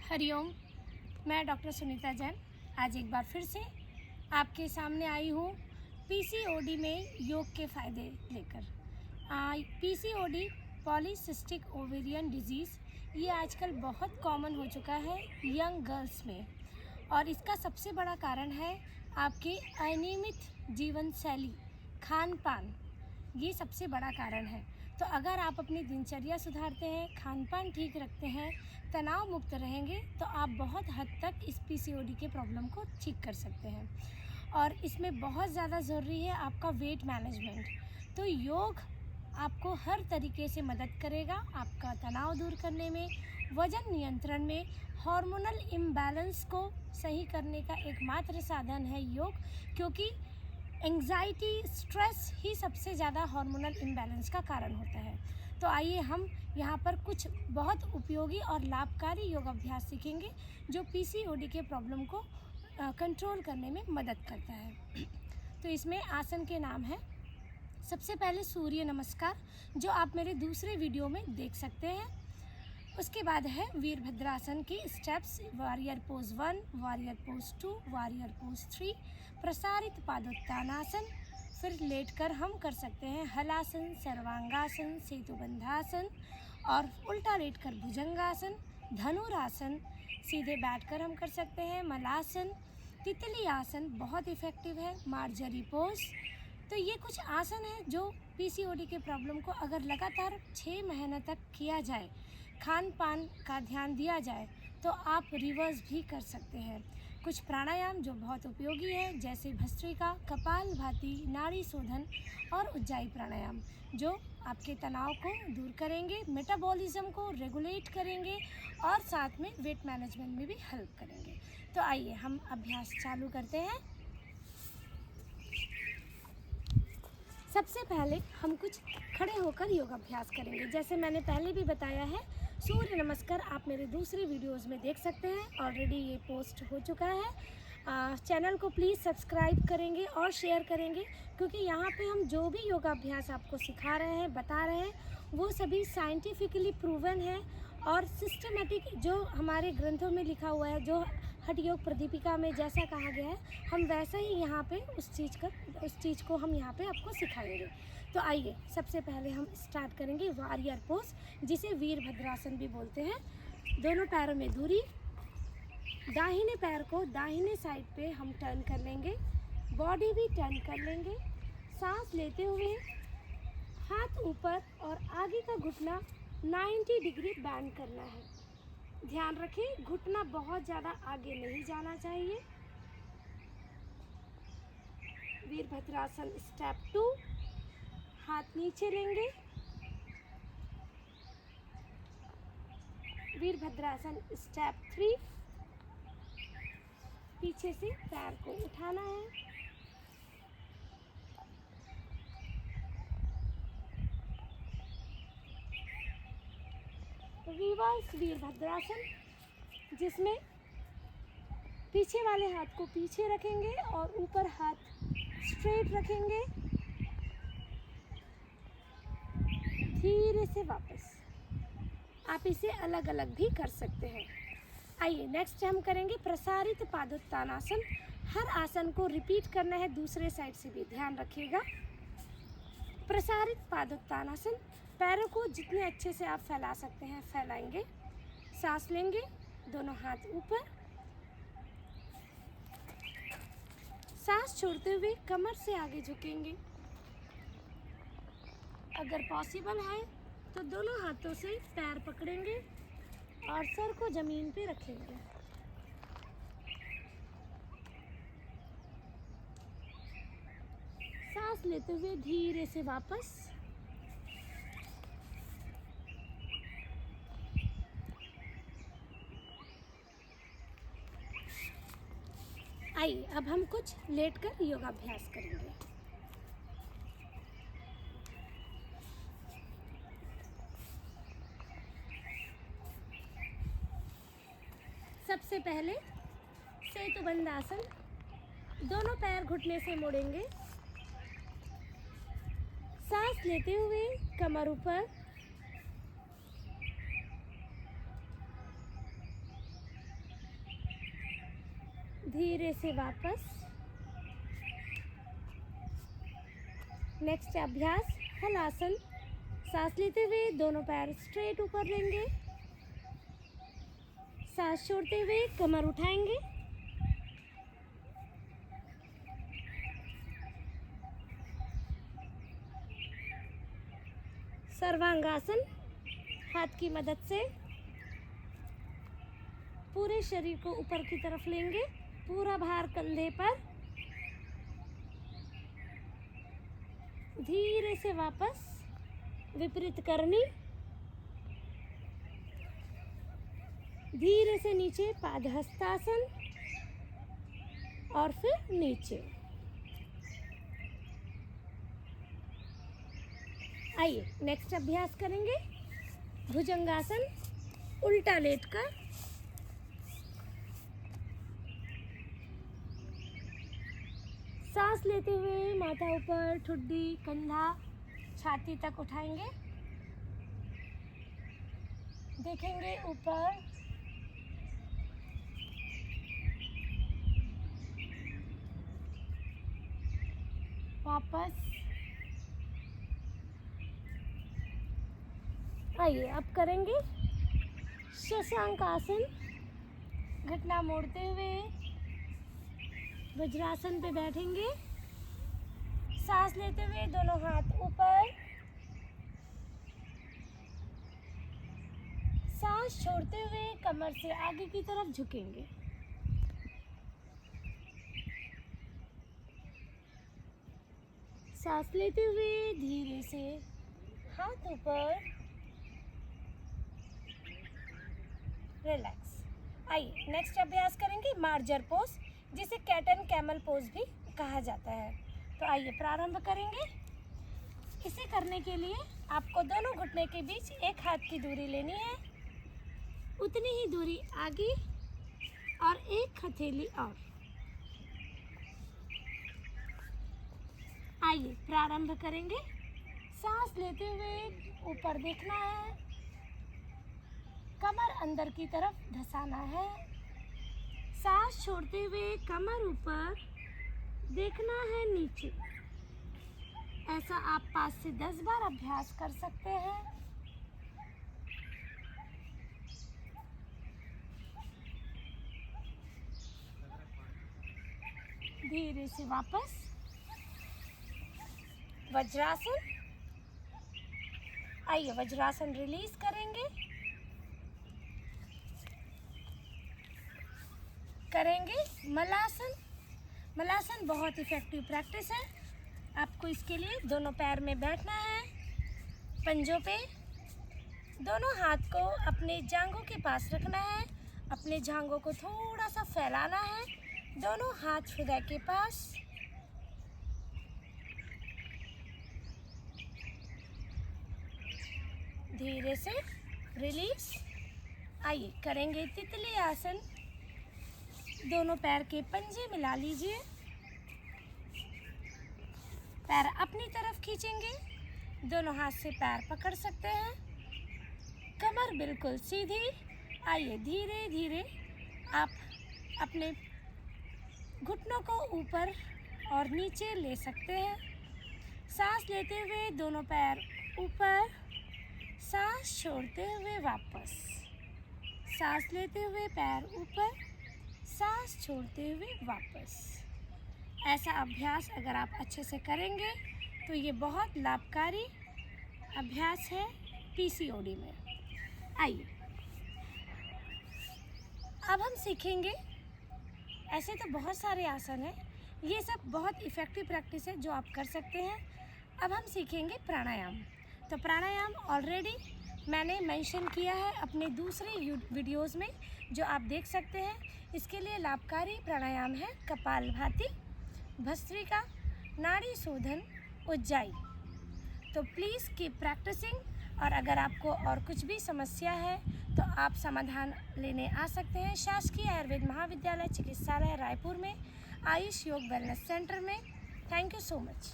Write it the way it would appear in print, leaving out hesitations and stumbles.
हरिओम। मैं डॉक्टर सुनीता जैन आज एक बार फिर से आपके सामने आई हूँ पीसीओडी में योग के फ़ायदे लेकर। पीसीओडी पॉलीसिस्टिक ओवेरियन डिजीज़ ये आजकल बहुत कॉमन हो चुका है यंग गर्ल्स में, और इसका सबसे बड़ा कारण है आपके अनियमित जीवन शैली, खान पान। ये सबसे बड़ा कारण है। तो अगर आप अपनी दिनचर्या सुधारते हैं, खान पान ठीक रखते हैं, तनाव मुक्त रहेंगे, तो आप बहुत हद तक इस पीसीओडी के प्रॉब्लम को ठीक कर सकते हैं। और इसमें बहुत ज़्यादा ज़रूरी है आपका वेट मैनेजमेंट। तो योग आपको हर तरीके से मदद करेगा, आपका तनाव दूर करने में, वज़न नियंत्रण में, हार्मोनल इम्बैलेंस को सही करने का एकमात्र साधन है योग, क्योंकि एंग्जाइटी, स्ट्रेस ही सबसे ज़्यादा हार्मोनल इम्बैलेंस का कारण होता है। तो आइए हम यहाँ पर कुछ बहुत उपयोगी और लाभकारी योग अभ्यास सीखेंगे जो पीसीओडी के प्रॉब्लम को कंट्रोल करने में मदद करता है। तो इसमें आसन के नाम हैं, सबसे पहले सूर्य नमस्कार, जो आप मेरे दूसरे वीडियो में देख सकते हैं। उसके बाद है वीरभद्रासन की steps, warrior pose 1, warrior pose 2, warrior pose 3, प्रसारित पादोत्तानासन। फिर लेटकर हम कर सकते हैं हलासन, सर्वांगासन, सेतुबंधासन, और उल्टा लेटकर भुजंगासन, धनुरासन। सीधे बैठकर हम कर सकते हैं मलासन, तितली आसन बहुत इफ़ेक्टिव है, मार्जरी पोज। तो ये कुछ आसन है जो पीसीओडी के प्रॉब्लम को अगर लगातार 6 महीने तक किया जाए, खान पान का ध्यान दिया जाए, तो आप रिवर्स भी कर सकते हैं। कुछ प्राणायाम जो बहुत उपयोगी है, जैसे भस्त्रिका, कपालभाति, नाड़ी शोधन और उज्जाई प्राणायाम, जो आपके तनाव को दूर करेंगे, मेटाबॉलिज्म को रेगुलेट करेंगे और साथ में वेट मैनेजमेंट में भी हेल्प करेंगे। तो आइए हम अभ्यास चालू करते हैं। सबसे पहले हम कुछ खड़े होकर योगाभ्यास करेंगे। जैसे मैंने पहले भी बताया है, सूर्य नमस्कार आप मेरे दूसरे वीडियोस में देख सकते हैं, ऑलरेडी ये पोस्ट हो चुका है। चैनल को प्लीज़ सब्सक्राइब करेंगे और शेयर करेंगे, क्योंकि यहाँ पे हम जो भी योगाभ्यास आपको सिखा रहे हैं, बता रहे हैं, वो सभी साइंटिफिकली प्रूवन है और सिस्टमेटिक, जो हमारे ग्रंथों में लिखा हुआ है, जो हठ योग प्रदीपिका में जैसा कहा गया है, हम वैसा ही यहाँ पे उस चीज़ को हम यहाँ पे आपको सिखाएंगे। तो आइए सबसे पहले हम स्टार्ट करेंगे वॉरियर पोज, जिसे वीरभद्रासन भी बोलते हैं। दोनों पैरों में दूरी, दाहिने पैर को दाहिने साइड पे हम टर्न कर लेंगे, बॉडी भी टर्न कर लेंगे। सांस लेते हुए हाथ ऊपर और आगे का घुटना 90 डिग्री बैंड करना है। ध्यान रखें, घुटना बहुत ज़्यादा आगे नहीं जाना चाहिए। वीरभद्रासन स्टेप 2, हाथ नीचे लेंगे। वीरभद्रासन स्टेप 3, पीछे से पैर को उठाना है। रिवर्स वीरभद्रासन, जिसमें पीछे वाले हाथ को पीछे रखेंगे और ऊपर हाथ स्ट्रेट रखेंगे। धीरे से वापस। आप इसे अलग अलग भी कर सकते हैं। आइए नेक्स्ट हम करेंगे प्रसारित पादोत्तानासन। हर आसन को रिपीट करना है, दूसरे साइड से भी ध्यान रखिएगा। प्रसारित पादोत्तानासन, पैरों को जितने अच्छे से आप फैला सकते हैं फैलाएंगे। सांस लेंगे, दोनों हाथ ऊपर। सांस छोड़ते हुए कमर से आगे झुकेंगे। अगर पॉसिबल है तो दोनों हाथों से पैर पकड़ेंगे और सर को जमीन पे रखेंगे। सांस लेते हुए धीरे से वापस। आइए अब हम कुछ लेटकर योगाभ्यास करेंगे। सबसे पहले सेतुबंध आसन, दोनों पैर घुटने से मोड़ेंगे। सांस लेते हुए कमर ऊपर, धीरे से वापस। नेक्स्ट अभ्यास हलासन। सांस लेते हुए दोनों पैर स्ट्रेट ऊपर लेंगे। सांस छोड़ते हुए कमर उठाएंगे। सर्वांगासन। हाथ की मदद से पूरे शरीर को ऊपर की तरफ लेंगे, पूरा भार कंधे पर। धीरे से वापस विपरीत करनी। धीरे से नीचे पादहस्तासन और फिर नीचे। आइए नेक्स्ट अभ्यास करेंगे भुजंगासन। उल्टा लेटकर सांस लेते हुए माथा ऊपर, ठुड्डी कंधा छाती तक उठाएंगे। देखेंगे ऊपर। वापस। आइए अब करेंगे शशांक आसन। घुटना मोड़ते हुए वज्रासन पे बैठेंगे। सांस लेते हुए दोनों हाथ ऊपर। सांस छोड़ते हुए कमर से आगे की तरफ झुकेंगे। सांस लेते हुए धीरे से हाथ ऊपर। रिलैक्स। आइए नेक्स्ट अभ्यास करेंगे मार्जर पोज, जिसे कैट एंड कैमल पोज भी कहा जाता है। तो आइए प्रारंभ करेंगे। इसे करने के लिए आपको दोनों घुटने के बीच एक हाथ की दूरी लेनी है, उतनी ही दूरी आगे और एक हथेली और। आइए प्रारंभ करेंगे। सांस लेते हुए ऊपर देखना है, कमर अंदर की तरफ धंसाना है। सांस छोड़ते हुए कमर ऊपर, देखना है नीचे। ऐसा आप 5 से 10 बार अभ्यास कर सकते हैं। धीरे से वापस। वज्रासन। आइए वज्रासन रिलीज करेंगे। करेंगे मलासन। मलासन बहुत इफेक्टिव प्रैक्टिस है। आपको इसके लिए दोनों पैर में बैठना है, पंजों पे। दोनों हाथ को अपने जांघों के पास रखना है। अपने जांघों को थोड़ा सा फैलाना है, दोनों हाथ हृदय के पास। धीरे से रिलीज। आइए करेंगे तितली आसन। दोनों पैर के पंजे मिला लीजिए। पैर अपनी तरफ खींचेंगे। दोनों हाथ से पैर पकड़ सकते हैं। कमर बिल्कुल सीधी। आइए धीरे धीरे आप अपने घुटनों को ऊपर और नीचे ले सकते हैं। सांस लेते हुए दोनों पैर ऊपर। सांस छोड़ते हुए वापस। सांस लेते हुए पैर ऊपर। सांस छोड़ते हुए वापस। ऐसा अभ्यास अगर आप अच्छे से करेंगे तो ये बहुत लाभकारी अभ्यास है पीसीओडी में। आइए अब हम सीखेंगे। ऐसे तो बहुत सारे आसन हैं, ये सब बहुत इफ़ेक्टिव प्रैक्टिस है जो आप कर सकते हैं। अब हम सीखेंगे प्राणायाम। तो प्राणायाम ऑलरेडी मैंने मेंशन किया है अपने दूसरे वीडियोस में, जो आप देख सकते हैं। इसके लिए लाभकारी प्राणायाम है कपालभाति, भस्त्रिका, नाड़ी शोधन, उज्जाई। तो प्लीज़ कीप प्रैक्टिसिंग। और अगर आपको और कुछ भी समस्या है तो आप समाधान लेने आ सकते हैं शासकीय आयुर्वेद महाविद्यालय चिकित्सालय रायपुर में, आयुष योग वेलनेस सेंटर में। Thank you so much.